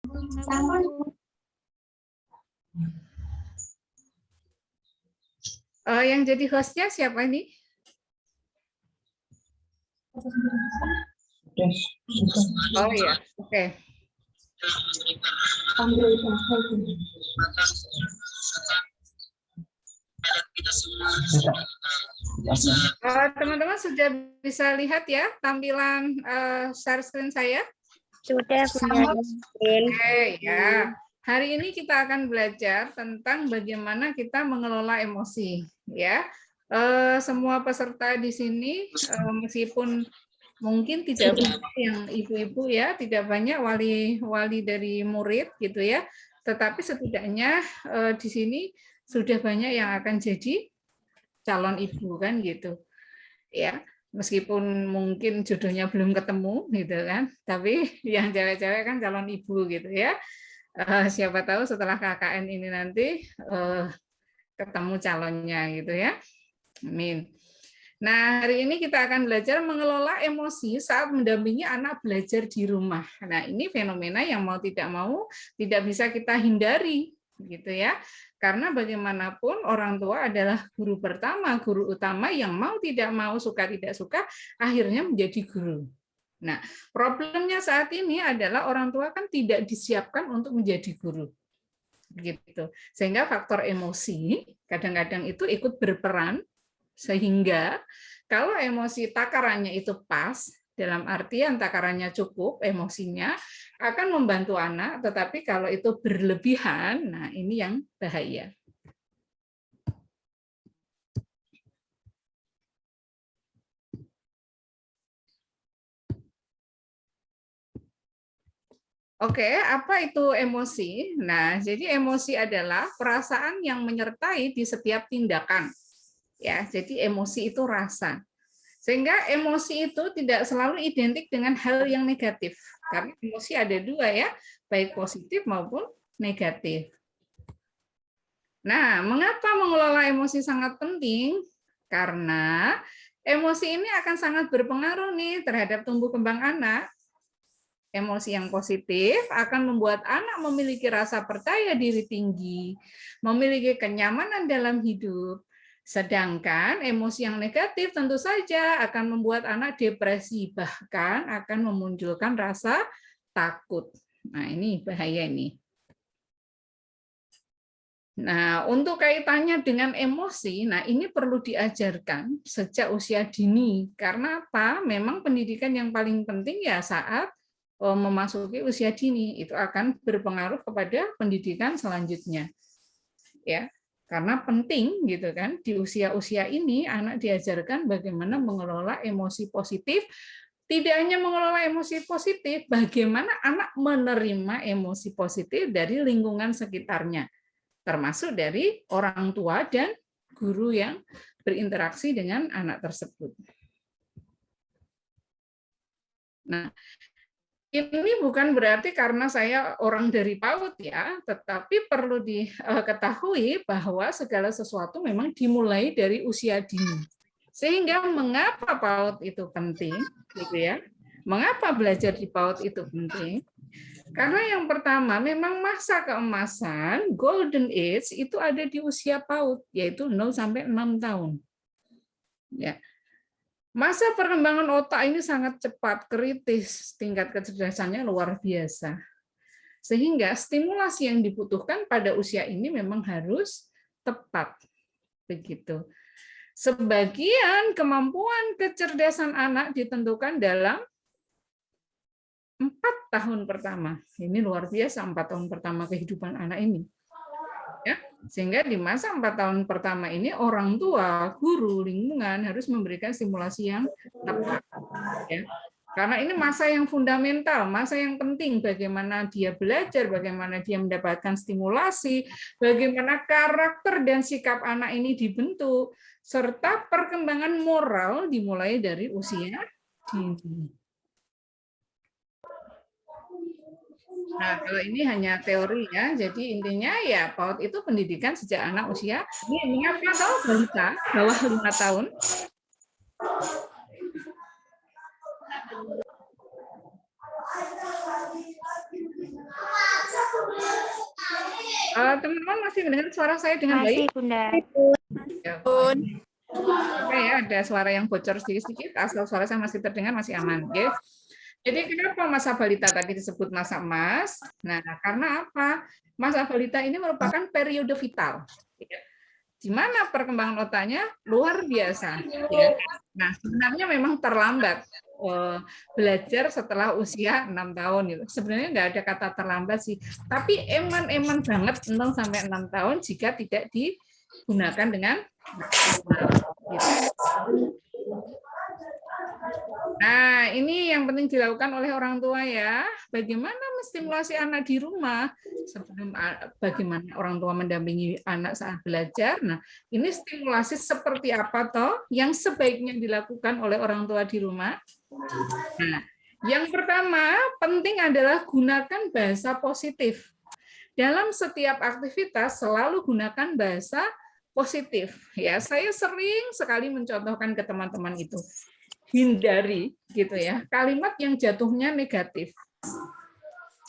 Halo. Yang jadi hostnya siapa ini? Oh iya, oke. Teman-teman sudah bisa lihat ya tampilan share screen saya? Sudah, Bunda. Oke, ya. Hari ini kita akan belajar tentang bagaimana kita mengelola emosi, ya. Semua peserta di sini, meskipun mungkin tidak banyak yang ibu-ibu ya, tidak banyak wali dari murid gitu ya, tetapi setidaknya di sini sudah banyak yang akan jadi calon ibu kan gitu, ya. Meskipun mungkin jodohnya belum ketemu gitu kan, tapi yang cewek-cewek kan calon ibu gitu ya. Siapa tahu setelah KKN ini nanti ketemu calonnya gitu ya. Amin. Nah, hari ini kita akan belajar mengelola emosi saat mendampingi anak belajar di rumah. Nah, ini fenomena yang mau tidak bisa kita hindari gitu ya. Karena bagaimanapun orang tua adalah guru pertama, guru utama yang mau tidak mau, suka tidak suka akhirnya menjadi guru. Nah, problemnya saat ini adalah orang tua kan tidak disiapkan untuk menjadi guru. Gitu. Sehingga faktor emosi kadang-kadang itu ikut berperan sehingga kalau emosi takarannya itu pas, dalam artian takarannya cukup, emosinya akan membantu anak, tetapi kalau itu berlebihan, nah ini yang bahaya. Oke, apa itu emosi? Nah, jadi emosi adalah perasaan yang menyertai di setiap tindakan. Ya, jadi emosi itu rasa. Sehingga emosi itu tidak selalu identik dengan hal yang negatif. Karena emosi ada dua ya, baik positif maupun negatif. Nah, mengapa mengelola emosi sangat penting? Karena emosi ini akan sangat berpengaruh nih terhadap tumbuh kembang anak. Emosi yang positif akan membuat anak memiliki rasa percaya diri tinggi, memiliki kenyamanan dalam hidup. Sedangkan emosi yang negatif tentu saja akan membuat anak depresi, bahkan akan memunculkan rasa takut. Nah, ini bahaya nih. Nah, untuk kaitannya dengan emosi, nah ini perlu diajarkan sejak usia dini. Karena apa? Memang pendidikan yang paling penting ya saat memasuki usia dini, itu akan berpengaruh kepada pendidikan selanjutnya. Ya. Karena penting gitu kan, di usia-usia ini anak diajarkan bagaimana mengelola emosi positif, tidak hanya mengelola emosi positif, bagaimana anak menerima emosi positif dari lingkungan sekitarnya, termasuk dari orang tua dan guru yang berinteraksi dengan anak tersebut. Nah, ini bukan berarti karena saya orang dari PAUD ya, tetapi perlu diketahui bahwa segala sesuatu memang dimulai dari usia dini. Sehingga mengapa PAUD itu penting, gitu ya? Mengapa belajar di PAUD itu penting? Karena yang pertama, memang masa keemasan, golden age itu ada di usia PAUD, yaitu 0 sampai 6 tahun. Ya. Masa perkembangan otak ini sangat cepat, kritis, tingkat kecerdasannya luar biasa. Sehingga stimulasi yang dibutuhkan pada usia ini memang harus tepat. Begitu. Sebagian kemampuan kecerdasan anak ditentukan dalam 4 tahun pertama. Ini luar biasa 4 tahun pertama kehidupan anak ini. Ya, sehingga di masa 4 tahun pertama ini orang tua, guru, lingkungan harus memberikan stimulasi yang tepat. Ya. Karena ini masa yang fundamental, masa yang penting bagaimana dia belajar, bagaimana dia mendapatkan stimulasi, bagaimana karakter dan sikap anak ini dibentuk, serta perkembangan moral dimulai dari usia dini. Nah, kalau ini hanya teori ya, jadi intinya ya PAUD itu pendidikan sejak anak usia ini mengapa tahu balita bawah 5 tahun. Teman-teman masih mendengar suara saya dengan Masih, baik? Bunda. Ya, oke ya, ada suara yang bocor sedikit-sedikit, asal suara saya masih terdengar, masih aman. Ya. Jadi kenapa masa balita tadi disebut masa emas? Nah, karena apa? Masa balita ini merupakan periode vital. Ya. Di mana perkembangan otaknya luar biasa. Ya. Nah, sebenarnya memang terlambat belajar setelah usia 6 tahun. Gitu. Sebenarnya nggak ada kata terlambat sih. Tapi eman-eman banget 0 sampai 6 tahun jika tidak digunakan dengan maksimal. Gitu. Nah, ini yang penting dilakukan oleh orang tua ya. Bagaimana menstimulasi anak di rumah sebelum bagaimana orang tua mendampingi anak saat belajar. Nah, ini stimulasi seperti apa toh yang sebaiknya dilakukan oleh orang tua di rumah? Nah, yang pertama penting adalah gunakan bahasa positif. Dalam setiap aktivitas selalu gunakan bahasa positif. Ya, saya sering sekali mencontohkan ke teman-teman itu. Hindari gitu ya kalimat yang jatuhnya negatif.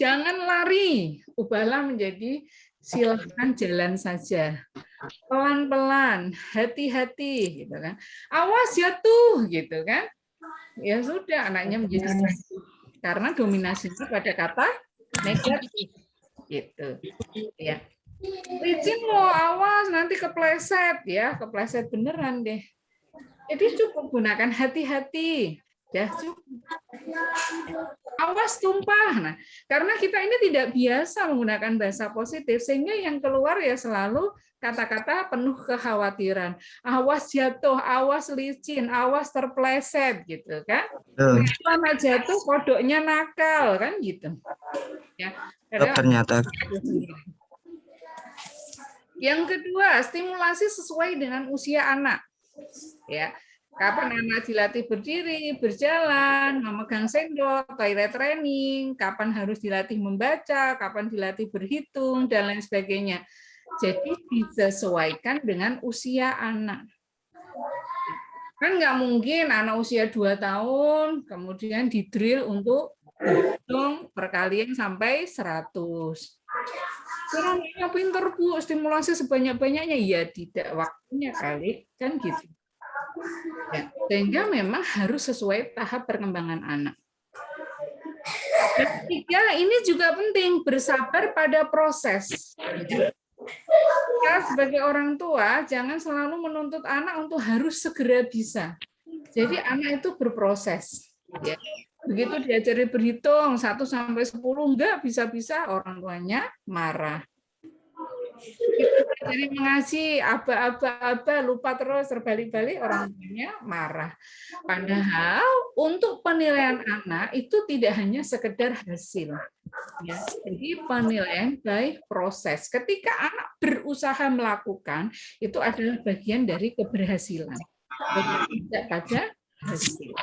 Jangan lari, ubahlah menjadi silahkan jalan saja, pelan-pelan, hati-hati gitu kan, awas jatuh gitu kan. Ya sudah, anaknya menjadi karena dominasinya pada kata negatif gitu ya. Licin loh, awas nanti kepleset ya, kepleset beneran deh. Jadi cukup gunakan hati-hati. Ya, cukup. Awas tumpah. Nah, karena kita ini tidak biasa menggunakan bahasa positif, sehingga yang keluar ya selalu kata-kata penuh kekhawatiran. Awas jatuh, awas licin, awas terpleset, gitu kan? Anak jatuh, kodoknya nakal, kan gitu. Ya, ternyata. Yang kedua, stimulasi sesuai dengan usia anak. Ya, kapan anak dilatih berdiri, berjalan, memegang sendok, toilet training, kapan harus dilatih membaca, kapan dilatih berhitung, dan lain sebagainya. Jadi disesuaikan dengan usia anak. Kan nggak mungkin anak usia 2 tahun, kemudian didrill untuk berhitung perkalian sampai 100. Kurangnya pinter Bu, stimulasi sebanyak-banyaknya. Ya tidak, waktunya kali, kan gitu. Ya, sehingga memang harus sesuai tahap perkembangan anak. Dan ketiga, ini juga penting, bersabar pada proses. Kita sebagai orang tua, jangan selalu menuntut anak untuk harus segera bisa. Jadi anak itu berproses. Ya. Begitu diajari berhitung 1 sampai 10 enggak bisa-bisa orang tuanya marah. Jadi mengaji aba-aba lupa terus terbalik-balik orang tuanya marah. Padahal untuk penilaian anak itu tidak hanya sekedar hasil. Ya, jadi penilaian by proses. Ketika anak berusaha melakukan itu adalah bagian dari keberhasilan. Tidak pada hasil.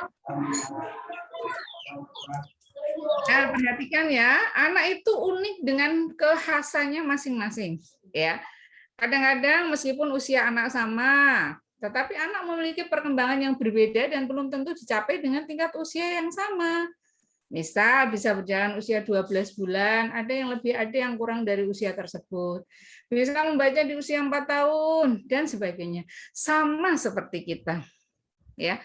Nah, perhatikan ya, anak itu unik dengan kekhasannya masing-masing. Ya, kadang-kadang meskipun usia anak sama, tetapi anak memiliki perkembangan yang berbeda dan belum tentu dicapai dengan tingkat usia yang sama. Misal bisa berjalan usia 12 bulan, ada yang lebih, ada yang kurang dari usia tersebut. Bisa membaca di usia 4 tahun dan sebagainya. Sama seperti kita. Ya.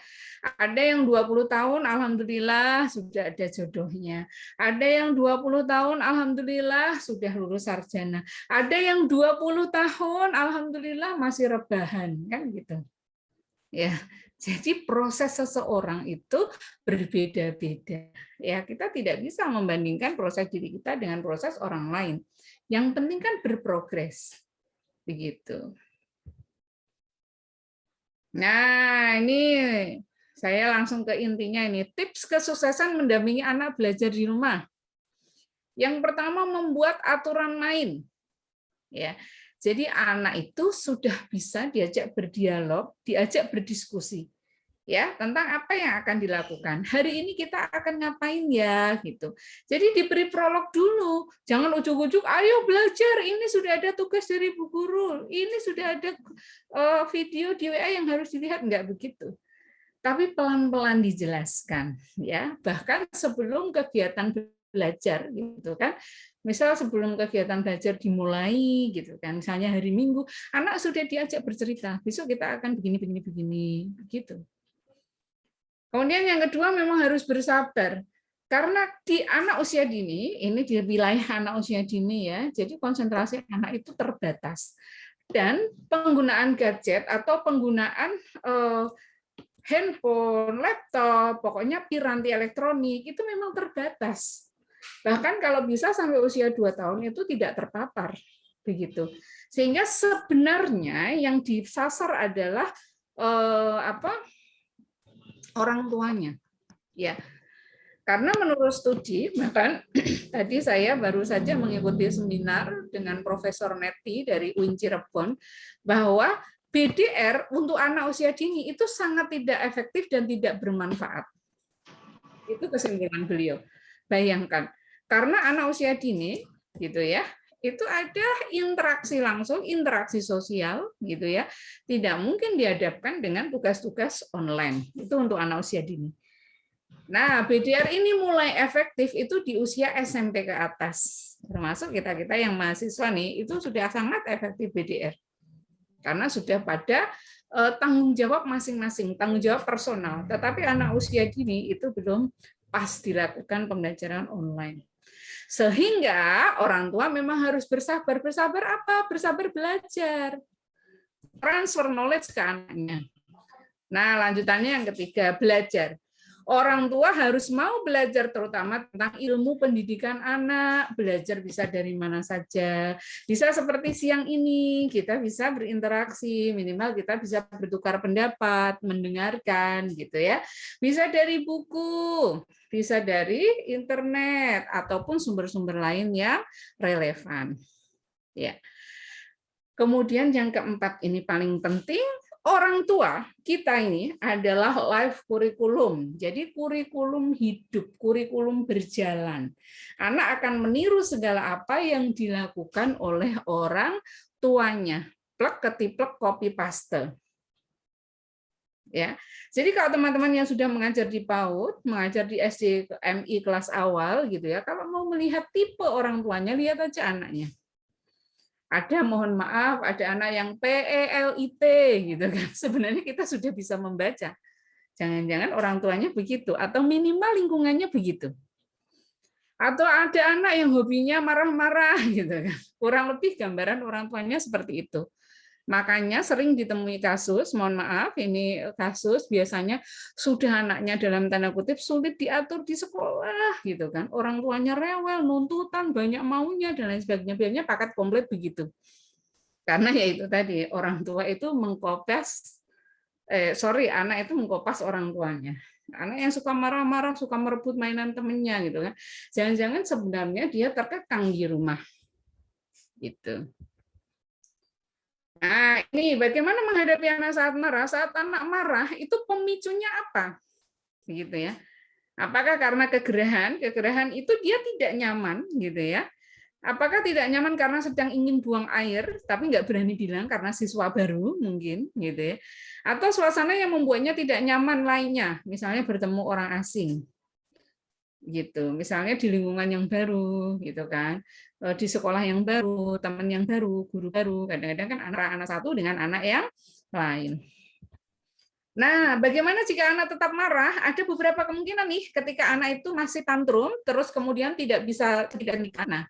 Ada yang 20 tahun alhamdulillah sudah ada jodohnya. Ada yang 20 tahun alhamdulillah sudah lulus sarjana. Ada yang 20 tahun alhamdulillah masih rebahan, kan gitu. Ya. Jadi proses seseorang itu berbeda-beda. Ya, kita tidak bisa membandingkan proses diri kita dengan proses orang lain. Yang penting kan berprogres. Begitu. Nah, ini saya langsung ke intinya ini. Tips kesuksesan mendampingi anak belajar di rumah. Yang pertama, membuat aturan main. Ya. Jadi anak itu sudah bisa diajak berdialog, diajak berdiskusi. Ya, tentang apa yang akan dilakukan. Hari ini kita akan ngapain ya gitu. Jadi diberi prolog dulu. Jangan ujuk-ujuk, ayo belajar, ini sudah ada tugas dari Bu Guru, ini sudah ada video di WA yang harus dilihat, enggak begitu. Tapi pelan-pelan dijelaskan ya. Bahkan sebelum kegiatan belajar gitu kan. Misal sebelum kegiatan belajar dimulai gitu kan, misalnya hari Minggu, anak sudah diajak bercerita, besok kita akan begini gitu. Kemudian yang kedua memang harus bersabar. Karena di anak usia dini, ini di wilayah anak usia dini ya, jadi konsentrasi anak itu terbatas. Dan penggunaan gadget atau penggunaan handphone, laptop, pokoknya piranti elektronik itu memang terbatas. Bahkan kalau bisa sampai usia 2 tahun itu tidak terpapar begitu. Sehingga sebenarnya yang disasar adalah orang tuanya. Ya. Karena menurut studi, bahkan tadi saya baru saja mengikuti seminar dengan Profesor Neti dari UIN Cirebon bahwa BDR untuk anak usia dini itu sangat tidak efektif dan tidak bermanfaat. Itu kesimpulan beliau. Bayangkan, karena anak usia dini gitu ya, itu ada interaksi langsung, interaksi sosial gitu ya. Tidak mungkin dihadapkan dengan tugas-tugas online. Itu untuk anak usia dini. Nah, BDR ini mulai efektif itu di usia SMP ke atas. Termasuk kita-kita yang mahasiswa nih, itu sudah sangat efektif BDR. Karena sudah pada tanggung jawab masing-masing, tanggung jawab personal. Tetapi anak usia dini itu belum pas dilakukan pembelajaran online. Sehingga orang tua memang harus bersabar. Bersabar apa? Bersabar belajar. Transfer knowledge ke anaknya. Nah, lanjutannya yang ketiga, belajar. Orang tua harus mau belajar terutama tentang ilmu pendidikan anak, belajar bisa dari mana saja. Bisa seperti siang ini, kita bisa berinteraksi, minimal kita bisa bertukar pendapat, mendengarkan gitu ya. Bisa dari buku, bisa dari internet ataupun sumber-sumber lain yang relevan. Ya. Kemudian yang keempat ini paling penting, orang tua kita ini adalah life kurikulum. Jadi kurikulum hidup, kurikulum berjalan. Anak akan meniru segala apa yang dilakukan oleh orang tuanya. Plek ketiplek copy paste. Ya. Jadi kalau teman-teman yang sudah mengajar di PAUD, mengajar di SD MI kelas awal gitu ya, kalau mau melihat tipe orang tuanya, lihat aja anaknya. Ada, mohon maaf, ada anak yang PELIT gitu kan. Sebenarnya kita sudah bisa membaca. Jangan-jangan orang tuanya begitu atau minimal lingkungannya begitu. Atau ada anak yang hobinya marah-marah gitu kan. Kurang lebih gambaran orang tuanya seperti itu. Makanya sering ditemui kasus, mohon maaf, ini kasus biasanya sudah anaknya dalam tanda kutip sulit diatur di sekolah gitu kan. Orang tuanya rewel, nuntutan, banyak maunya dan lain sebagainya. Biasanya paket komplit begitu. Karena ya itu tadi, orang tua itu mengkopas anak itu mengkopas orang tuanya. Anak yang suka marah-marah, suka merebut mainan temennya gitu kan. Jangan-jangan sebenarnya dia terkekang di rumah. Gitu. Nah, ini bagaimana menghadapi anak saat marah? Saat anak marah itu pemicunya apa? Gitu ya. Apakah karena kegerahan? Kegerahan itu dia tidak nyaman, gitu ya. Apakah tidak nyaman karena sedang ingin buang air, tapi nggak berani bilang karena siswa baru mungkin, gitu ya. Atau suasana yang membuatnya tidak nyaman lainnya, misalnya bertemu orang asing, gitu. Misalnya di lingkungan yang baru, gitu kan, di sekolah yang baru, teman yang baru, guru baru. Kadang-kadang kan anak satu dengan anak yang lain. Nah, bagaimana jika anak tetap marah? Ada beberapa kemungkinan nih ketika anak itu masih tantrum, terus kemudian tidak nikah. Nah,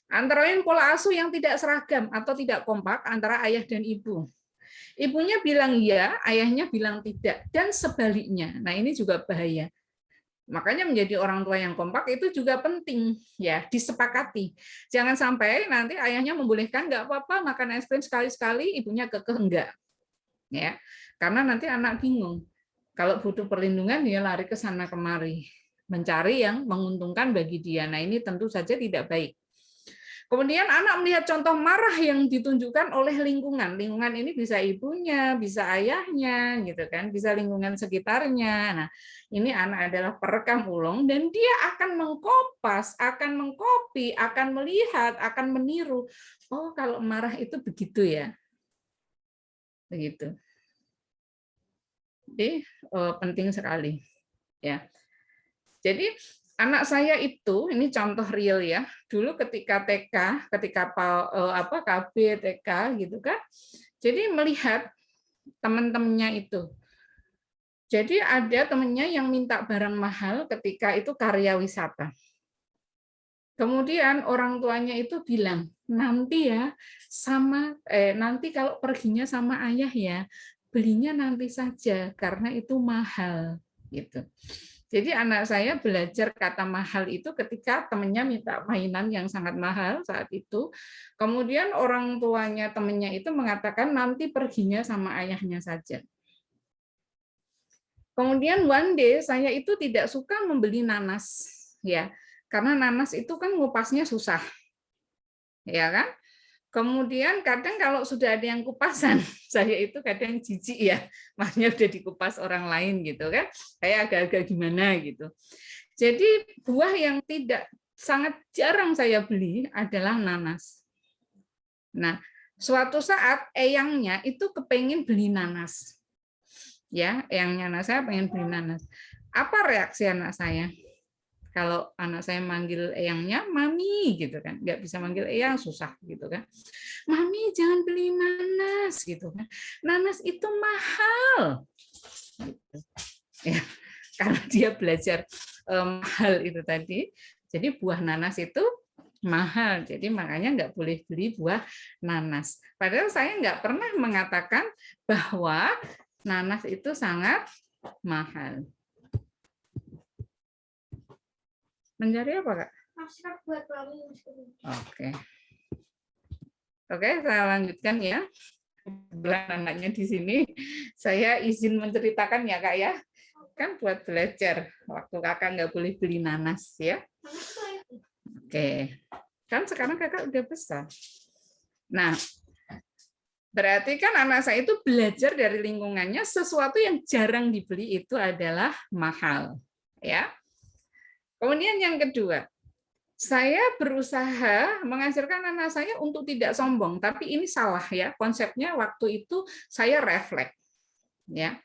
antara lain pola asuh yang tidak seragam atau tidak kompak antara ayah dan ibu. Ibunya bilang iya, ayahnya bilang tidak, dan sebaliknya. Nah, ini juga bahaya. Makanya menjadi orang tua yang kompak itu juga penting ya, disepakati. Jangan sampai nanti ayahnya membolehkan nggak apa-apa makan es krim sekali-sekali, ibunya kekeh enggak. Ya. Karena nanti anak bingung. Kalau butuh perlindungan dia lari ke sana kemari, mencari yang menguntungkan bagi dia. Nah, ini tentu saja tidak baik. Kemudian anak melihat contoh marah yang ditunjukkan oleh lingkungan. Lingkungan ini bisa ibunya, bisa ayahnya, gitu kan, bisa lingkungan sekitarnya. Nah, ini anak adalah perekam ulang dan dia akan mengkopas, akan mengcopy, akan melihat, akan meniru. Oh, kalau marah itu begitu ya. Begitu. Jadi penting sekali, ya. Jadi anak saya itu, ini contoh real ya, dulu ketika TK, ketika KB, TK gitu kan, jadi melihat teman-temannya itu. Jadi ada temannya yang minta barang mahal ketika itu karya wisata. Kemudian orang tuanya itu bilang, nanti ya nanti kalau perginya sama ayah ya, belinya nanti saja karena itu mahal gitu. Jadi anak saya belajar kata mahal itu ketika temannya minta mainan yang sangat mahal saat itu. Kemudian orang tuanya temannya itu mengatakan nanti perginya sama ayahnya saja. Kemudian one day saya itu tidak suka membeli nanas, ya, karena nanas itu kan ngupasnya susah, ya kan? Kemudian kadang kalau sudah ada yang kupasan, saya itu kadang jijik ya, makanya udah dikupas orang lain gitu kan, kayak agak-agak gimana gitu. Jadi buah yang tidak sangat jarang saya beli adalah nanas. Nah, suatu saat eyangnya itu kepengen beli nanas. Ya, eyangnya anak saya pengen beli nanas. Apa reaksi anak saya? Kalau anak saya manggil eyangnya mami gitu kan, nggak bisa manggil eyang, susah gitu kan. Mami jangan beli nanas gitu kan. Nanas itu mahal. Gitu. Ya, karena dia belajar mahal itu tadi. Jadi buah nanas itu mahal. Jadi makanya nggak boleh beli buah nanas. Padahal saya nggak pernah mengatakan bahwa nanas itu sangat mahal. Mencari apa, Kak? Oke. Oke, saya lanjutkan ya. Kebetulan anaknya di sini, saya izin menceritakan ya, Kak ya. Kan buat belajar. Waktu Kakak nggak boleh beli nanas ya. Oke. Kan sekarang Kakak udah besar. Nah, berarti kan anak saya itu belajar dari lingkungannya sesuatu yang jarang dibeli itu adalah mahal, ya. Kemudian yang kedua, saya berusaha mengajarkan anak saya untuk tidak sombong, tapi ini salah ya konsepnya. Waktu itu saya refleks, ya.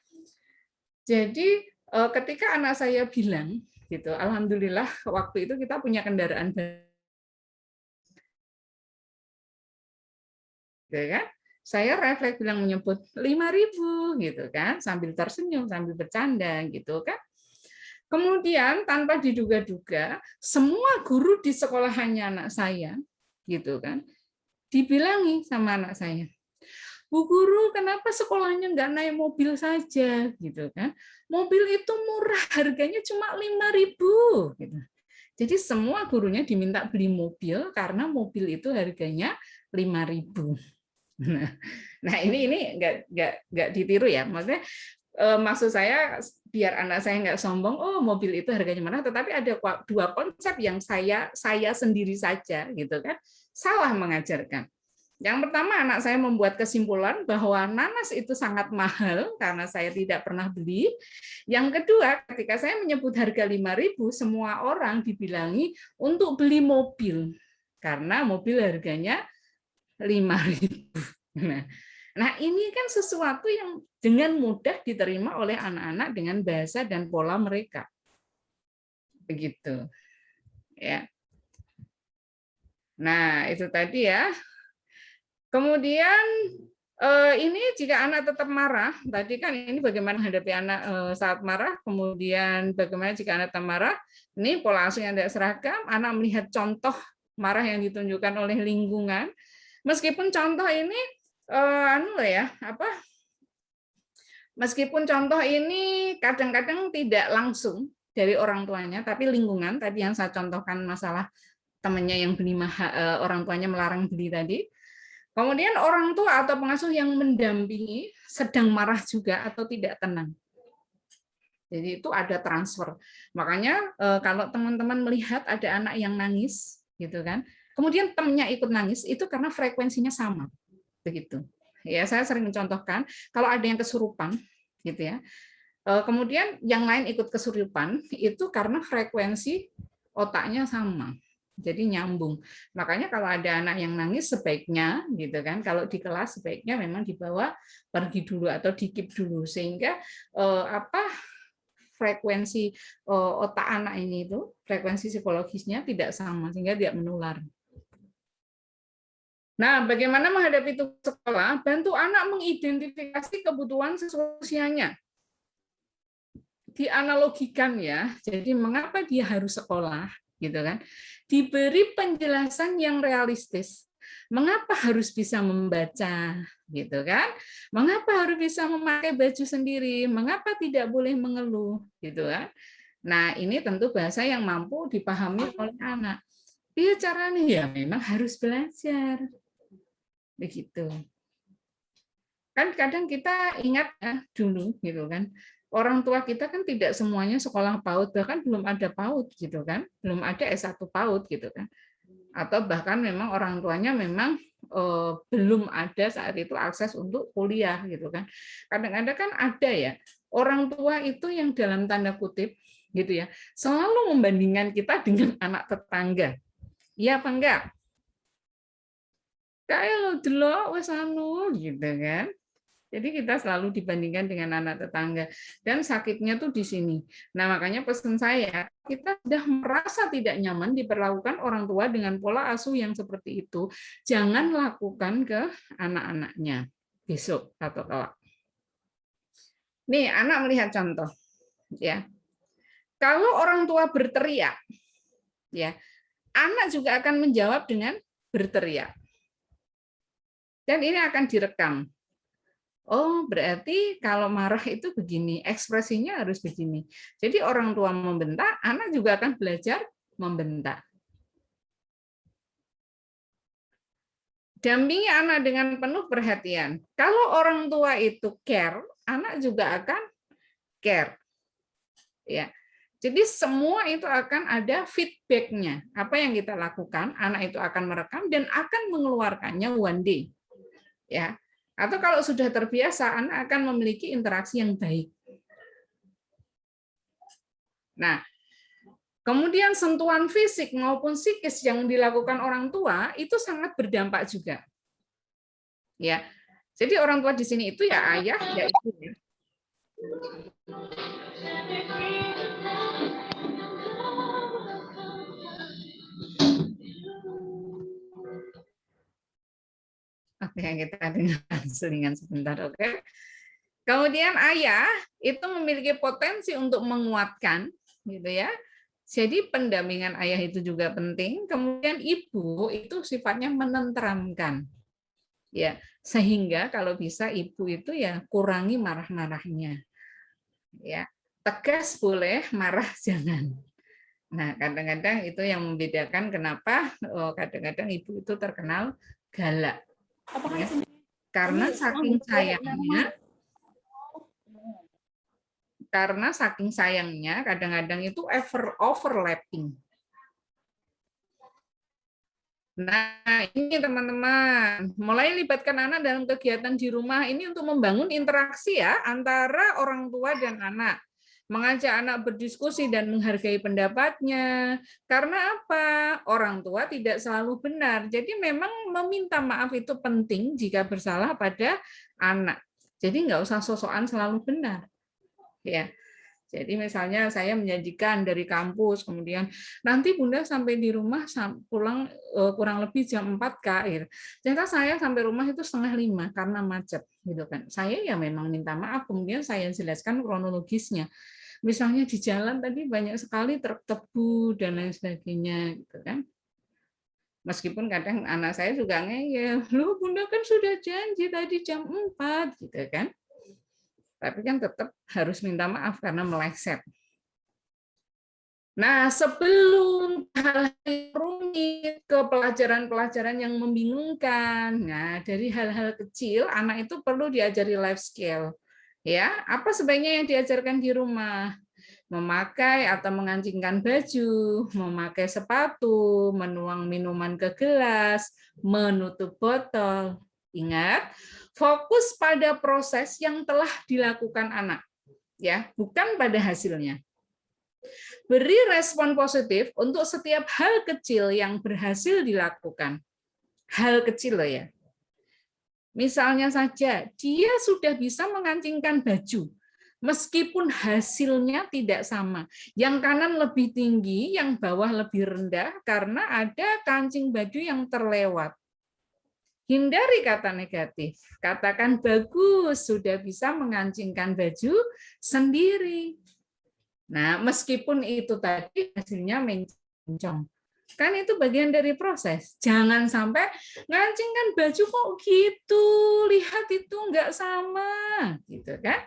Jadi ketika anak saya bilang, gitu, alhamdulillah waktu itu kita punya kendaraan, gitu kan? Saya refleks bilang menyebut 5.000 gitu kan, sambil tersenyum, sambil bercanda gitu kan. Kemudian tanpa diduga-duga, semua guru di sekolahannya anak saya, gitu kan, dibilangi sama anak saya, Bu Guru, kenapa sekolahnya nggak naik mobil saja, gitu kan? Mobil itu murah, harganya cuma 5.000. Gitu. Jadi semua gurunya diminta beli mobil karena mobil itu harganya 5.000. Nah ini nggak ditiru ya, maksudnya maksud saya biar anak saya nggak sombong, oh mobil itu harganya mana, tetapi ada dua konsep yang saya sendiri saja gitu kan salah mengajarkan. Yang pertama anak saya membuat kesimpulan bahwa nanas itu sangat mahal karena saya tidak pernah beli. Yang kedua, ketika saya menyebut harga 5.000, semua orang dibilangi untuk beli mobil karena mobil harganya 5.000. Nah, ini kan sesuatu yang dengan mudah diterima oleh anak-anak dengan bahasa dan pola mereka. Begitu. Ya. Nah, itu tadi ya. Kemudian ini jika anak tetap marah, tadi kan ini bagaimana hadapi anak saat marah, kemudian bagaimana jika anak tetap marah, ini pola asuh yang tidak seragam, anak melihat contoh marah yang ditunjukkan oleh lingkungan, meskipun contoh ini meskipun contoh ini kadang-kadang tidak langsung dari orang tuanya, tapi lingkungan tadi yang saya contohkan masalah temannya yang beli orang tuanya melarang beli tadi. Kemudian orang tua atau pengasuh yang mendampingi sedang marah juga atau tidak tenang. Jadi itu ada transfer. Makanya kalau teman-teman melihat ada anak yang nangis, gitu kan, kemudian temannya ikut nangis, itu karena frekuensinya sama, begitu. Ya, saya sering mencontohkan kalau ada yang kesurupan, gitu ya. Kemudian yang lain ikut kesurupan, itu karena frekuensi otaknya sama. Jadi nyambung. Makanya kalau ada anak yang nangis sebaiknya gitu kan, kalau di kelas sebaiknya memang dibawa pergi dulu atau dikip dulu sehingga frekuensi otak anak ini itu, frekuensi psikologisnya tidak sama sehingga tidak menular. Nah, bagaimana menghadapi tugas sekolah? Bantu anak mengidentifikasi kebutuhan sesuai usianya. Dianalogikan ya. Jadi mengapa dia harus sekolah, gitu kan? Diberi penjelasan yang realistis. Mengapa harus bisa membaca, gitu kan? Mengapa harus bisa memakai baju sendiri? Mengapa tidak boleh mengeluh, gitu kan? Nah, ini tentu bahasa yang mampu dipahami oleh anak. Dia caranya ya memang harus belajar. Begitu. Kan kadang kita ingat ya dulu gitu kan. Orang tua kita kan tidak semuanya sekolah PAUD, bahkan belum ada PAUD gitu kan. Belum ada S1 PAUD gitu kan. Atau bahkan memang orang tuanya memang belum ada saat itu akses untuk kuliah gitu kan. Kadang-kadang kan ada ya orang tua itu yang dalam tanda kutip gitu ya, selalu membandingkan kita dengan anak tetangga. Iya apa enggak? Kayak lo delok wes anu gitu kan. Jadi kita selalu dibandingkan dengan anak tetangga dan sakitnya tuh di sini. Nah, makanya pesan saya, kita sudah merasa tidak nyaman diperlakukan orang tua dengan pola asuh yang seperti itu. Jangan lakukan ke anak-anaknya besok atau kelak. Nih, anak melihat contoh ya. Kalau orang tua berteriak ya, anak juga akan menjawab dengan berteriak. Dan ini akan direkam. Oh, berarti kalau marah itu begini, ekspresinya harus begini. Jadi orang tua membentak, anak juga akan belajar membentak. Dampingi anak dengan penuh perhatian. Kalau orang tua itu care, anak juga akan care. Ya. Jadi semua itu akan ada feedback-nya. Apa yang kita lakukan, anak itu akan merekam dan akan mengeluarkannya one day. Ya. Atau kalau sudah terbiasa, anak akan memiliki interaksi yang baik. Nah, kemudian sentuhan fisik maupun psikis yang dilakukan orang tua itu sangat berdampak juga. Ya. Jadi orang tua di sini itu ya ayah, ya ibu. Oke, kita dengarkan selingan sebentar, oke. Kemudian ayah itu memiliki potensi untuk menguatkan, gitu ya. Jadi pendampingan ayah itu juga penting. Kemudian ibu itu sifatnya menenteramkan, ya. Sehingga kalau bisa ibu itu ya kurangi marah-marahnya, ya. Tegas boleh, marah jangan. Nah, kadang-kadang itu yang membedakan kenapa kadang-kadang ibu itu terkenal galak. Ya. Karena saking sayangnya kadang-kadang itu overlapping. Nah, ini teman-teman, mulai libatkan anak dalam kegiatan di rumah ini untuk membangun interaksi ya antara orang tua dan anak. Mengajak anak berdiskusi dan menghargai pendapatnya. Karena apa? Orang tua tidak selalu benar. Jadi memang meminta maaf itu penting jika bersalah pada anak. Jadi nggak usah sosokan selalu benar. Ya. Jadi misalnya saya menyajikan dari kampus, kemudian nanti Bunda sampai di rumah pulang kurang lebih jam 4 Kak. Gitu. Ternyata saya sampai rumah itu 4:30 karena macet, gitu kan. Saya ya memang minta maaf, kemudian saya jelaskan kronologisnya. Misalnya di jalan tadi banyak sekali truk tebu dan lain sebagainya, gitu kan. Meskipun kadang anak saya juga ngeyel, loh Bunda kan sudah janji tadi jam 4, gitu kan. Tapi kan tetap harus minta maaf karena meleset. Nah, sebelum hal-hal rumit ke pelajaran-pelajaran yang membingungkan, nah dari hal-hal kecil anak itu perlu diajari life skill. Ya, apa sebaiknya yang diajarkan di rumah? Memakai atau mengancingkan baju, memakai sepatu, menuang minuman ke gelas, menutup botol. Ingat, fokus pada proses yang telah dilakukan anak, ya, bukan pada hasilnya. Beri respon positif untuk setiap hal kecil yang berhasil dilakukan. Hal kecil loh ya. Misalnya saja, dia sudah bisa mengancingkan baju. meskipun hasilnya tidak sama. Yang kanan lebih tinggi, yang bawah lebih rendah karena ada kancing baju yang terlewat. Hindari kata negatif. Katakan bagus, sudah bisa mengancingkan baju sendiri. Nah, meskipun itu tadi hasilnya mencong. Kan itu bagian dari proses. Jangan sampai ngancingkan baju kok gitu, lihat itu enggak sama, gitu kan?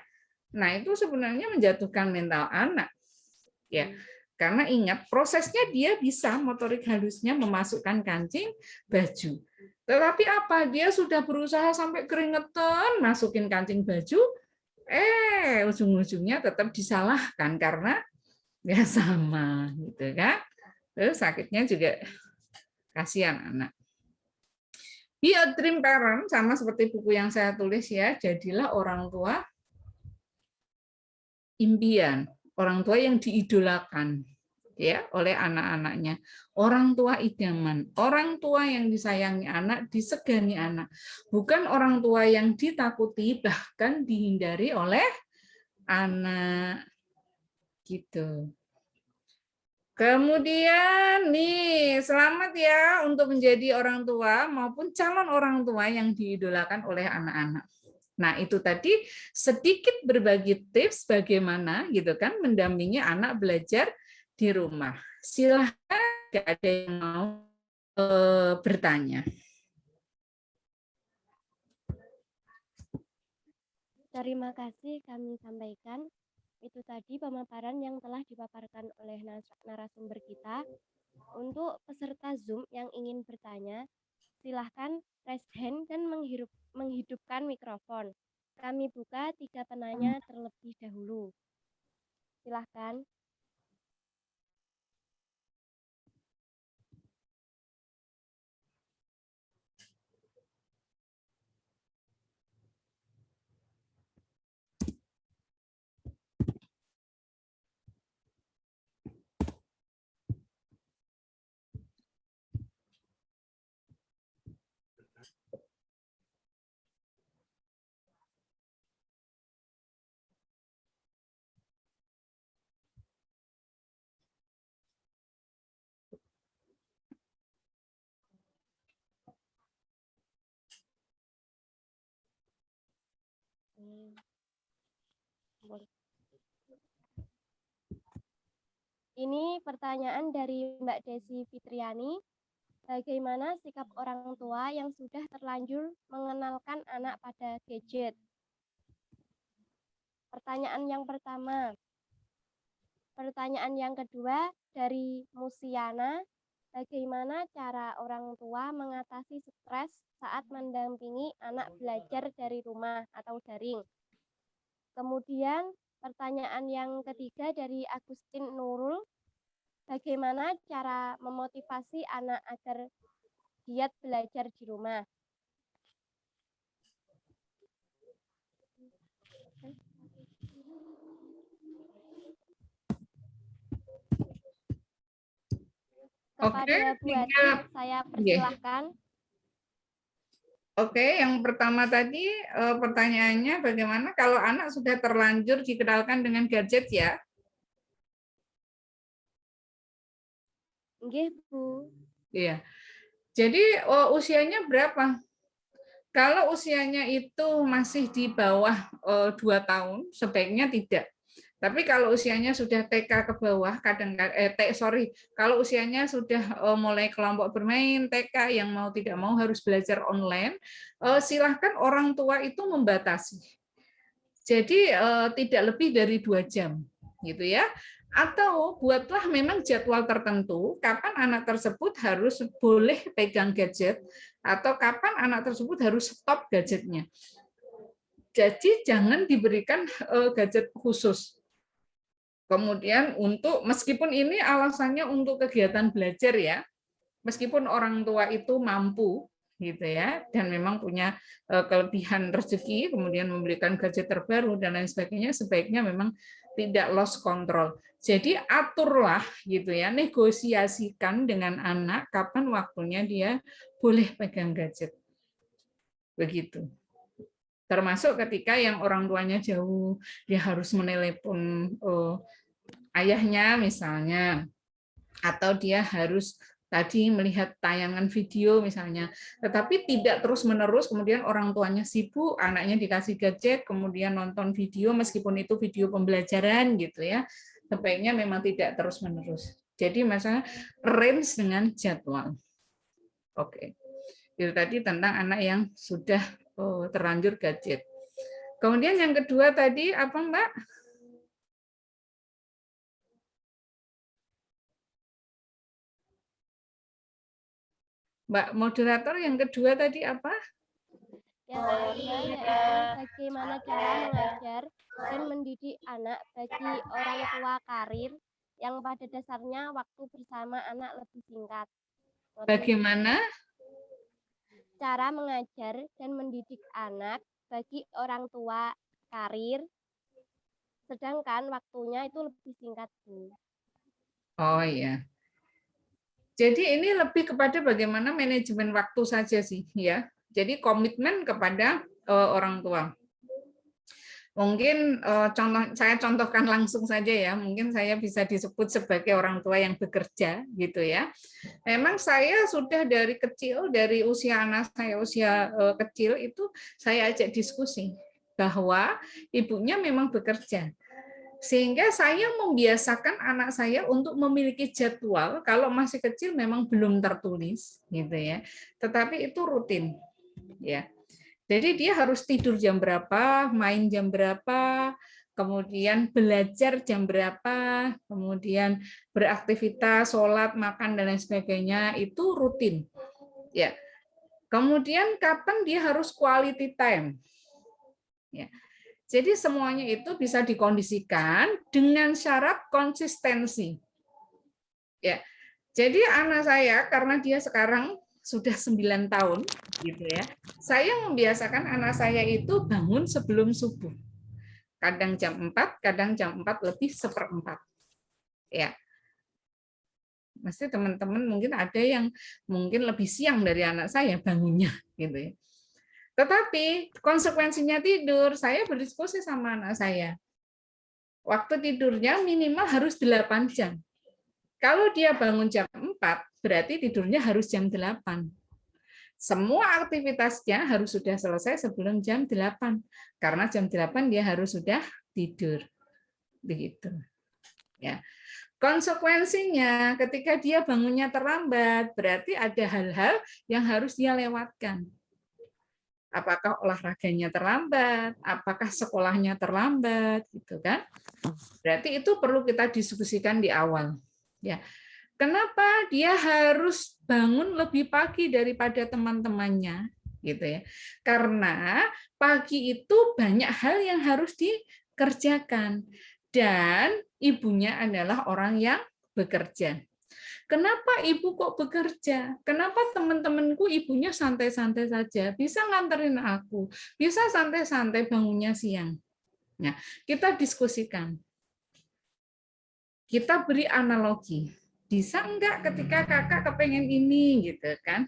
Nah, itu sebenarnya menjatuhkan mental anak. Ya, karena ingat prosesnya dia bisa motorik halusnya memasukkan kancing baju. Tetapi apa? Dia sudah berusaha sampai keringetan masukin kancing baju, ujung-ujungnya tetap disalahkan karena ya sama gitu kan. Terus sakitnya juga kasihan anak. Be a dream parent sama seperti buku yang saya tulis ya, jadilah orang tua impian, orang tua yang diidolakan ya oleh anak-anaknya, orang tua idaman, orang tua yang disayangi anak, disegani anak, bukan orang tua yang ditakuti bahkan dihindari oleh anak gitu. Kemudian nih, selamat ya untuk menjadi orang tua maupun calon orang tua yang diidolakan oleh anak-anak. Nah, itu tadi sedikit berbagi tips bagaimana gitu kan mendampingi anak belajar di rumah. Silahkan jika ada yang mau bertanya. Terima kasih kami sampaikan. Itu tadi pemaparan yang telah dipaparkan oleh narasumber kita. Untuk peserta Zoom yang ingin bertanya, silahkan raise hand dan menghidupkan mikrofon. Kami buka 3 penanya terlebih dahulu. Silahkan. Ini pertanyaan dari Mbak Desi Fitriani. Bagaimana sikap orang tua yang sudah terlanjur mengenalkan anak pada gadget? Pertanyaan yang pertama. Pertanyaan yang kedua dari Musiana. Bagaimana cara orang tua mengatasi stres saat mendampingi anak belajar dari rumah atau daring? Kemudian pertanyaan yang ketiga dari Agustin Nurul. Bagaimana cara memotivasi anak agar giat belajar di rumah? Kepada Bu Ati, saya persilahkan. Oke, yang pertama tadi pertanyaannya bagaimana kalau anak sudah terlanjur dikenalkan dengan gadget ya? Nggih, Bu. Iya. Jadi usianya berapa? Kalau usianya itu masih di bawah 2 tahun, sebaiknya tidak. Tapi kalau usianya sudah TK ke bawah, kalau usianya sudah mulai kelompok bermain, TK yang mau tidak mau harus belajar online, silahkan orang tua itu membatasi. Jadi tidak lebih dari 2 jam, gitu ya. Atau buatlah memang jadwal tertentu kapan anak tersebut harus boleh pegang gadget atau kapan anak tersebut harus stop gadgetnya. Jadi jangan diberikan gadget khusus. Kemudian untuk meskipun ini alasannya untuk kegiatan belajar ya, meskipun orang tua itu mampu gitu ya dan memang punya kelebihan rezeki kemudian memberikan gadget terbaru dan lain sebagainya, sebaiknya memang tidak lost control. Jadi aturlah gitu ya, negosiasikan dengan anak kapan waktunya dia boleh pegang gadget. Begitu. Termasuk ketika yang orang tuanya jauh, dia harus menelepon ayahnya misalnya, atau dia harus tadi melihat tayangan video misalnya, tetapi tidak terus-menerus, kemudian orang tuanya sibuk, anaknya dikasih gadget, kemudian nonton video meskipun itu video pembelajaran gitu ya. Sebaiknya memang tidak terus-menerus. Jadi misalnya range dengan jadwal. Oke. Itu tadi tentang anak yang sudah terlanjur gadget. Kemudian yang kedua tadi apa, Mbak? Mbak moderator, yang kedua tadi apa? Yang kedua yaitu bagaimana cara mengajar dan mendidik anak bagi orang tua karir yang pada dasarnya waktu bersama anak lebih singkat. Bagaimana cara mengajar dan mendidik anak bagi orang tua karir, sedangkan waktunya itu lebih singkat, Bu. Oh iya. Jadi ini lebih kepada bagaimana manajemen waktu saja sih ya. Jadi komitmen kepada orang tua. Mungkin saya contohkan langsung saja ya. Mungkin saya bisa disebut sebagai orang tua yang bekerja gitu ya. Memang saya sudah dari kecil, dari usia anak saya usia kecil itu saya ajak diskusi bahwa ibunya memang bekerja. Sehingga saya membiasakan anak saya untuk memiliki jadwal, kalau masih kecil memang belum tertulis gitu ya. Tetapi itu rutin ya. Jadi dia harus tidur jam berapa, main jam berapa, kemudian belajar jam berapa, kemudian beraktivitas, sholat, makan dan lain sebagainya itu rutin. Ya. Kemudian kapan dia harus quality time? Ya. Jadi semuanya itu bisa dikondisikan dengan syarat konsistensi. Ya. Jadi anak saya karena dia sekarang sudah 9 tahun gitu ya. Saya membiasakan anak saya itu bangun sebelum subuh. Kadang jam 4, kadang jam 4 lebih seperempat. Ya. Mesti teman-teman mungkin ada yang mungkin lebih siang dari anak saya bangunnya gitu ya. Tetapi konsekuensinya tidur, saya berdiskusi sama anak saya. Waktu tidurnya minimal harus 8 jam. Kalau dia bangun jam 4, berarti tidurnya harus jam 8. Semua aktivitasnya harus sudah selesai sebelum jam 8. Karena jam 8 dia harus sudah tidur. Begitu. Ya. Konsekuensinya ketika dia bangunnya terlambat, berarti ada hal-hal yang harus dia lewatkan. Apakah olahraganya terlambat, apakah sekolahnya terlambat, gitu kan? Berarti itu perlu kita diskusikan di awal. Ya, kenapa dia harus bangun lebih pagi daripada teman-temannya, gitu ya? Karena pagi itu banyak hal yang harus dikerjakan dan ibunya adalah orang yang bekerja. Kenapa ibu kok bekerja? Kenapa teman-temanku ibunya santai-santai saja? Bisa nganterin aku, bisa santai-santai bangunnya siang. Nah, kita diskusikan. Kita beri analogi. Bisa enggak ketika kakak kepengen ini gitu kan?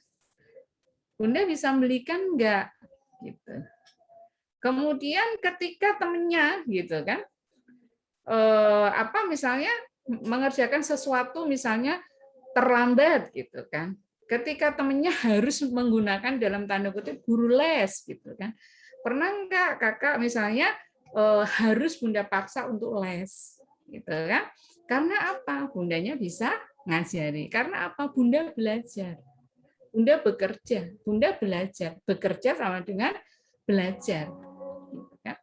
Bunda bisa belikan enggak? Gitu. Kemudian ketika temennya gitu kan, apa misalnya mengerjakan sesuatu misalnya terlambat gitu kan. Ketika temennya harus menggunakan dalam tanda kutip guru les gitu kan. Pernah enggak kakak misalnya harus bunda paksa untuk les gitu kan? Karena apa? Bundanya bisa ngajari. Karena apa? Bunda belajar. Bunda bekerja. Bunda belajar. Bekerja sama dengan belajar. Gitu kan?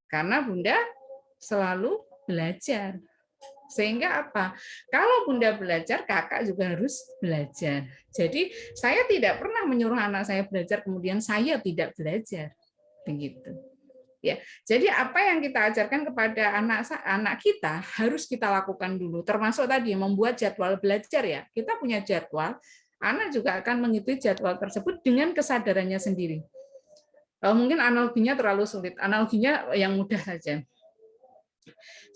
Karena bunda selalu belajar. Sehingga apa? Kalau bunda belajar, kakak juga harus belajar. Jadi saya tidak pernah menyuruh anak saya belajar, kemudian saya tidak belajar. Begitu. Ya, jadi apa yang kita ajarkan kepada anak kita harus kita lakukan dulu. Termasuk tadi membuat jadwal belajar ya. Kita punya jadwal, anak juga akan mengikuti jadwal tersebut dengan kesadarannya sendiri. Mungkin analoginya terlalu sulit. Analoginya yang mudah saja.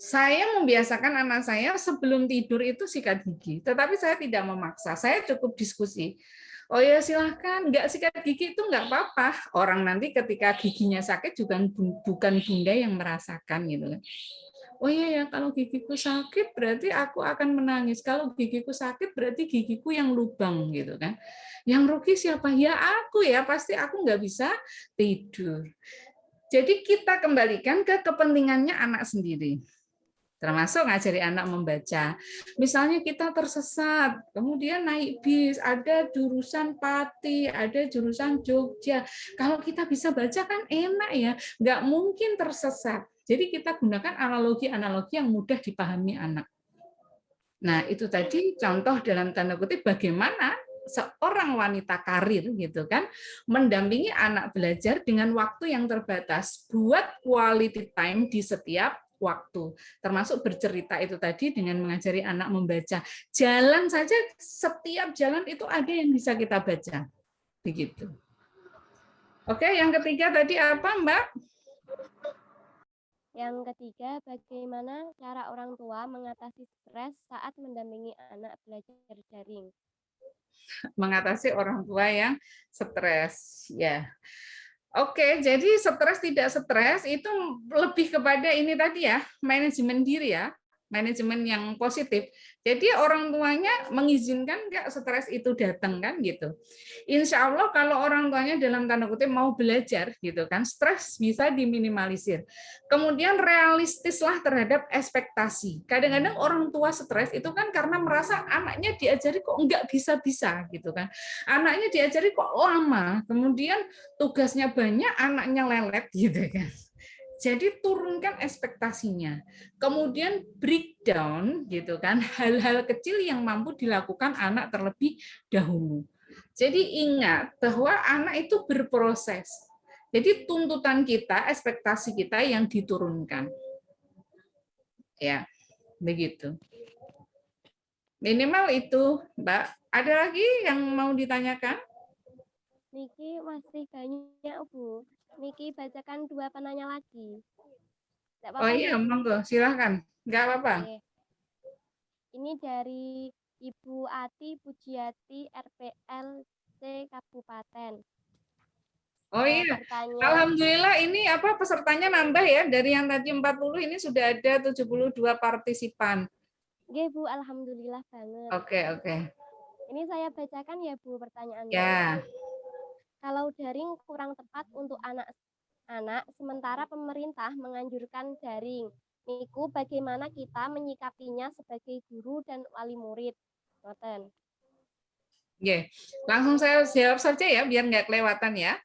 Saya membiasakan anak saya sebelum tidur itu sikat gigi, tetapi saya tidak memaksa. Saya cukup diskusi. Oh ya silahkan, nggak sikat gigi itu nggak apa-apa. Orang nanti ketika giginya sakit juga bukan bunda yang merasakan gitu kan. Oh iya ya, kalau gigiku sakit berarti aku akan menangis. Kalau gigiku sakit berarti gigiku yang lubang gitu kan. Yang rugi siapa? Ya aku ya, pasti aku nggak bisa tidur. Jadi kita kembalikan ke kepentingannya anak sendiri. Termasuk ngajari anak membaca. Misalnya kita tersesat, kemudian naik bis, ada jurusan Pati, ada jurusan Jogja. Kalau kita bisa baca kan enak ya, nggak mungkin tersesat. Jadi kita gunakan analogi-analogi yang mudah dipahami anak. Nah, itu tadi contoh dalam tanda kutip bagaimana seorang wanita karir gitu kan mendampingi anak belajar dengan waktu yang terbatas, buat quality time di setiap waktu, termasuk bercerita itu tadi dengan mengajari anak membaca. Jalan saja, setiap jalan itu ada yang bisa kita baca. Begitu. Oke, yang ketiga tadi apa, Mbak? Yang ketiga, bagaimana cara orang tua mengatasi stres saat mendampingi anak belajar daring? Mengatasi orang tua yang stres, ya. Oke, jadi stres tidak stres itu lebih kepada ini tadi ya, manajemen diri ya, manajemen yang positif. Jadi orang tuanya mengizinkan nggak stres itu datang kan gitu. Insya Allah kalau orang tuanya dalam tanda kutip mau belajar gitu kan, stres bisa diminimalisir. Kemudian realistislah terhadap ekspektasi. Kadang-kadang orang tua stres itu kan karena merasa anaknya diajari kok nggak bisa-bisa gitu kan. Anaknya diajari kok lama, kemudian tugasnya banyak, anaknya lelet gitu kan. Jadi turunkan ekspektasinya. Kemudian breakdown gitu kan, hal-hal kecil yang mampu dilakukan anak terlebih dahulu. Jadi ingat bahwa anak itu berproses. Jadi tuntutan kita, ekspektasi kita yang diturunkan. Ya, begitu. Minimal itu, Mbak. Ada lagi yang mau ditanyakan? Niki masih banyak, Bu. Niki bacakan 2 penanya lagi. Tidak Oh apa-apa, iya, nggih? monggo, silahkan. Nggak apa-apa. Oke. Ini dari Ibu Ati Pujiati RPLC Kabupaten. Oh iya, Bertanya, alhamdulillah ini apa pesertanya nambah ya, dari yang tadi 40 ini sudah ada 72 partisipan. nggih Bu, alhamdulillah banget. Oke, oke. Ini saya bacakan ya Bu pertanyaannya. Ya. Kalau daring kurang tepat untuk anak-anak, sementara pemerintah menganjurkan daring. Niku bagaimana kita menyikapinya sebagai guru dan wali murid? Ngoten. Oke. Langsung saya jawab saja ya biar nggak kelewatan ya.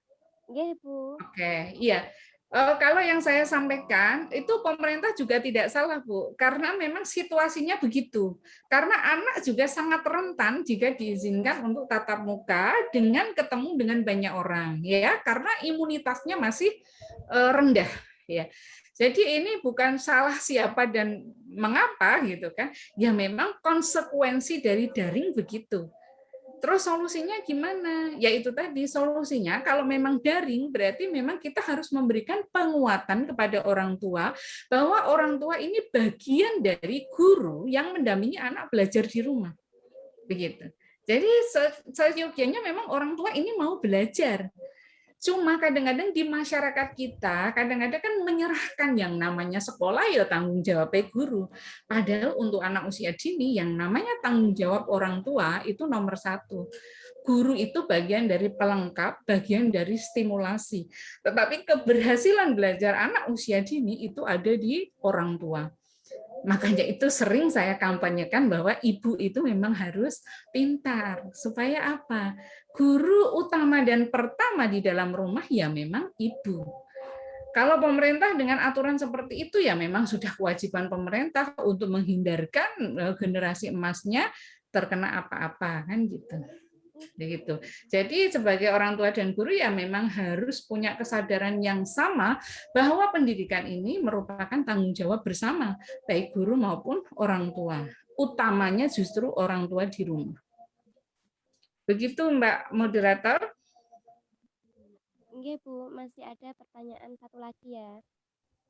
Nggih Bu. Oke, iya. Kalau yang saya sampaikan itu pemerintah juga tidak salah, Bu, karena memang situasinya begitu. Karena anak juga sangat rentan jika diizinkan untuk tatap muka dengan ketemu dengan banyak orang, ya, karena imunitasnya masih rendah, ya. Jadi ini bukan salah siapa dan mengapa gitu kan. Ya memang konsekuensi dari daring begitu. Terus solusinya gimana? Ya itu tadi solusinya kalau memang daring berarti memang kita harus memberikan penguatan kepada orang tua bahwa orang tua ini bagian dari guru yang mendampingi anak belajar di rumah. Begitu. Jadi seyogyanya memang orang tua ini mau belajar. Cuma kadang-kadang di masyarakat kita, kadang-kadang kan menyerahkan yang namanya sekolah ya tanggung jawab guru. Padahal untuk anak usia dini yang namanya tanggung jawab orang tua itu nomor satu. Guru itu bagian dari pelengkap, bagian dari stimulasi. Tetapi keberhasilan belajar anak usia dini itu ada di orang tua. Makanya itu sering saya kampanyekan bahwa ibu itu memang harus pintar. Supaya apa? Guru utama dan pertama di dalam rumah ya memang ibu. Kalau pemerintah dengan aturan seperti itu ya memang sudah kewajiban pemerintah untuk menghindarkan generasi emasnya terkena apa-apa kan gitu. Begitu. Jadi sebagai orang tua dan guru ya memang harus punya kesadaran yang sama bahwa pendidikan ini merupakan tanggung jawab bersama baik guru maupun orang tua. Utamanya justru orang tua di rumah. Begitu Mbak moderator. Nggih Bu, masih ada pertanyaan satu lagi ya.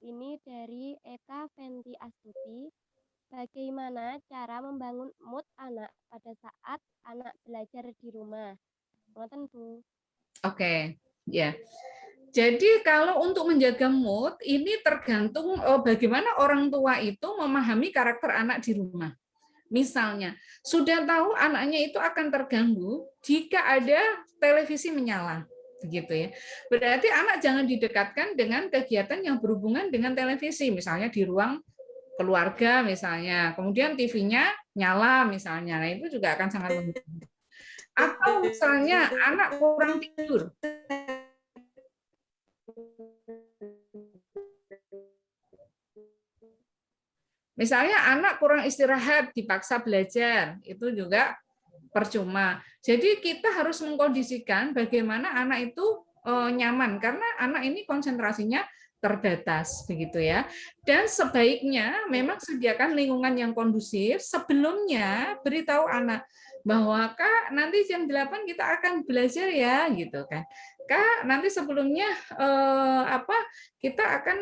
Ini dari Eka Fenty Astuti. Bagaimana cara membangun mood anak pada saat anak belajar di rumah? Ngoten, Bu. Oke, ya. Jadi kalau untuk menjaga mood ini tergantung bagaimana orang tua itu memahami karakter anak di rumah. Misalnya, sudah tahu anaknya itu akan terganggu jika ada televisi menyala, begitu ya. Berarti anak jangan didekatkan dengan kegiatan yang berhubungan dengan televisi, misalnya di ruang keluarga misalnya. Kemudian TV-nya nyala misalnya. Nah, itu juga akan sangat mengganggu. Atau misalnya anak kurang tidur. Misalnya anak kurang istirahat, dipaksa belajar, itu juga percuma. Jadi kita harus mengkondisikan bagaimana anak itu nyaman, karena anak ini konsentrasinya terbatas, begitu ya. Dan sebaiknya memang sediakan lingkungan yang kondusif. Sebelumnya beritahu anak bahwa Kak nanti jam 8 kita akan belajar ya, gitu kan. Kak nanti sebelumnya kita akan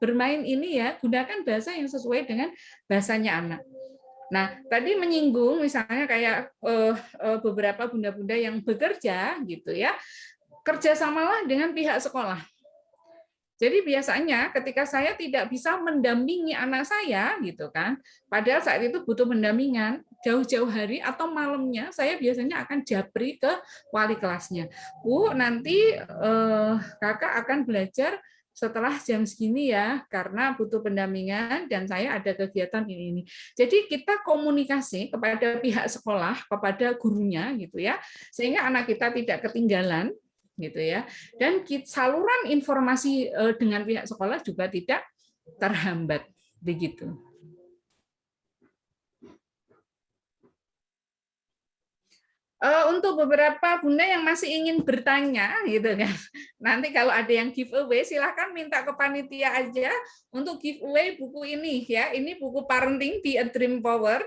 bermain ini ya, gunakan bahasa yang sesuai dengan bahasanya anak. Nah, tadi menyinggung misalnya kayak beberapa bunda-bunda yang bekerja gitu ya, kerjasamalah dengan pihak sekolah. Jadi biasanya ketika saya tidak bisa mendampingi anak saya gitu kan, padahal saat itu butuh pendampingan, jauh-jauh hari atau malamnya saya biasanya akan japri ke wali kelasnya. Bu, nanti kakak akan belajar setelah jam segini ya, karena butuh pendampingan dan saya ada kegiatan ini. Jadi kita komunikasi kepada pihak sekolah, kepada gurunya gitu ya, sehingga anak kita tidak ketinggalan gitu ya. Dan saluran informasi dengan pihak sekolah juga tidak terhambat begitu. Untuk beberapa bunda yang masih ingin bertanya gitu kan, nanti kalau ada yang giveaway silahkan minta ke panitia aja untuk giveaway buku ini ya. Ini buku Parenting Be a Dream Power,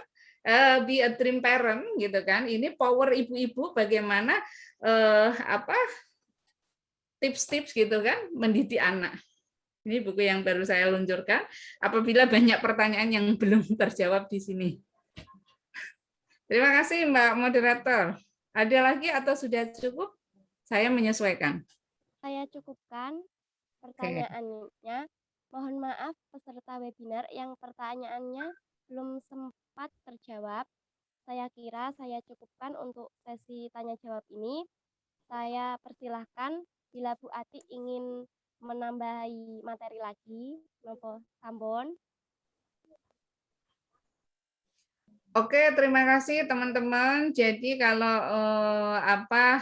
Be a Dream Parent gitu kan. Ini power ibu-ibu bagaimana tips-tips gitu kan mendidik anak. Ini buku yang baru saya luncurkan. Apabila banyak pertanyaan yang belum terjawab di sini. Terima kasih Mbak Moderator. Ada lagi atau sudah cukup? Saya menyesuaikan. Saya cukupkan pertanyaannya. Mohon maaf peserta webinar yang pertanyaannya belum sempat terjawab. Saya kira saya cukupkan untuk sesi tanya jawab ini. Saya persilahkan bila Bu Ati ingin menambahi materi lagi, nopo sampun. Oke, terima kasih teman-teman. Jadi kalau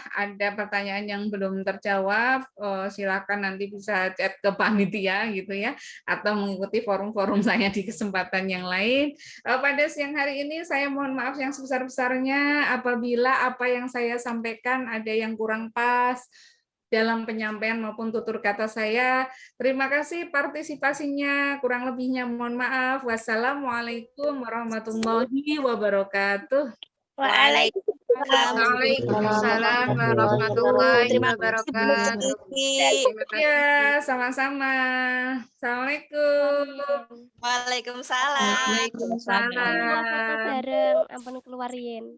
ada pertanyaan yang belum terjawab, silakan nanti bisa chat ke panitia gitu ya, atau mengikuti forum-forum saya di kesempatan yang lain. Pada siang hari ini saya mohon maaf yang sebesar-besarnya apabila apa yang saya sampaikan ada yang kurang pas dalam penyampaian maupun tutur kata saya. Terima kasih partisipasinya. Kurang lebihnya mohon maaf. Wassalamualaikum warahmatullahi wabarakatuh. Waalaikumsalam warahmatullahi wabarakatuh. Ya, sama-sama. Assalamualaikum. Waalaikumsalam. Mau foto bareng, ampun keluarin.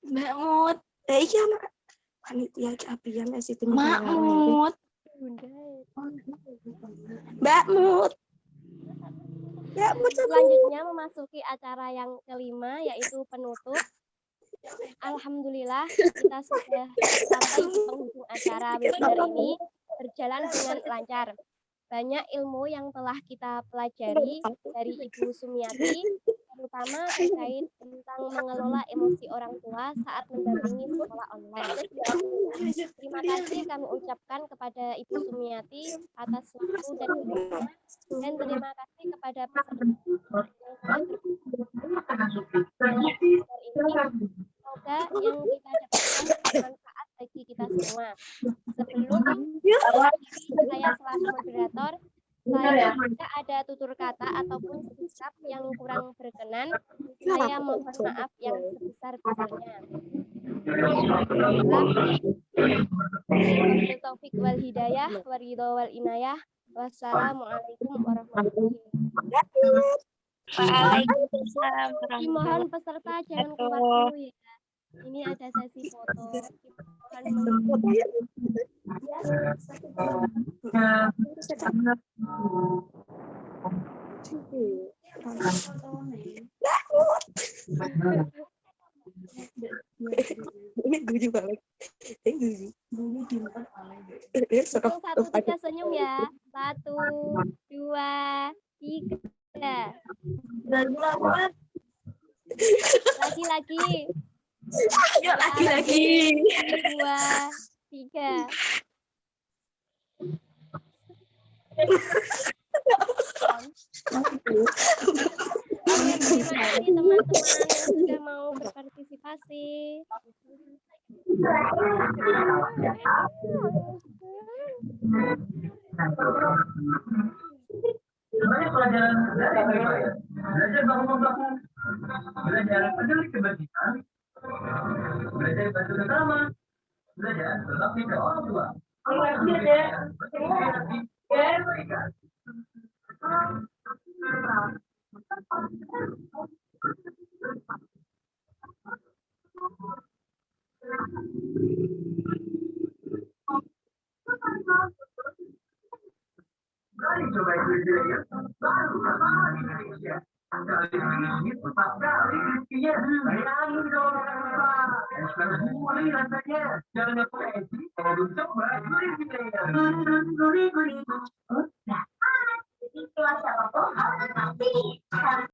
Mbak Mut, iya Mak. Panitia keapian situ Mbak Mut. Mbak Mut. Mbak Mut. Selanjutnya memasuki acara yang kelima yaitu penutup. Alhamdulillah kita sudah sampai di penghujung acara webinar ini berjalan dengan lancar. Banyak ilmu yang telah kita pelajari dari Ibu Sumiati, terutama terkait tentang mengelola emosi orang tua saat mendampingi sekolah online. Terima kasih kami ucapkan kepada Ibu Sumiati atas waktu dan ilmunya, dan terima kasih kepada peserta yang telah ini. Semoga yang kita dapatkan bermanfaat bagi kita semua. Sebelum saya selaku moderator, jika ada tutur kata ataupun sikap yang kurang berkenan, saya mohon maaf yang sebesar-besarnya. Wabillahi taufik wal hidayah, waridho wal inayah. Wassalamualaikum warahmatullahi wabarakatuh. Waalaikumsalam Dimohon peserta jangan keluar dulu ya. Ini ada sesi foto. Dimohon Ini gue juga lagi. hitung 1, 3 senyum ya. 1, 2, 3. Lagi-lagi. Ayo lagi-lagi. 2, 3. Oke, terima kasih teman-teman yang sudah mau berpartisipasi. Sebenarnya pelajaran belajar bangun-bangun, belajar peduli kebajikan, belajar bantu sesama, belajar berbakti ke orang tua. Mari coba Indonesia, baru pertama di Indonesia. Kali ini tetap kali rizkinya. Bayangin dong, Pak. Sekarang mulai rasanya. Jangan lupa kalau coba gurih-gurih.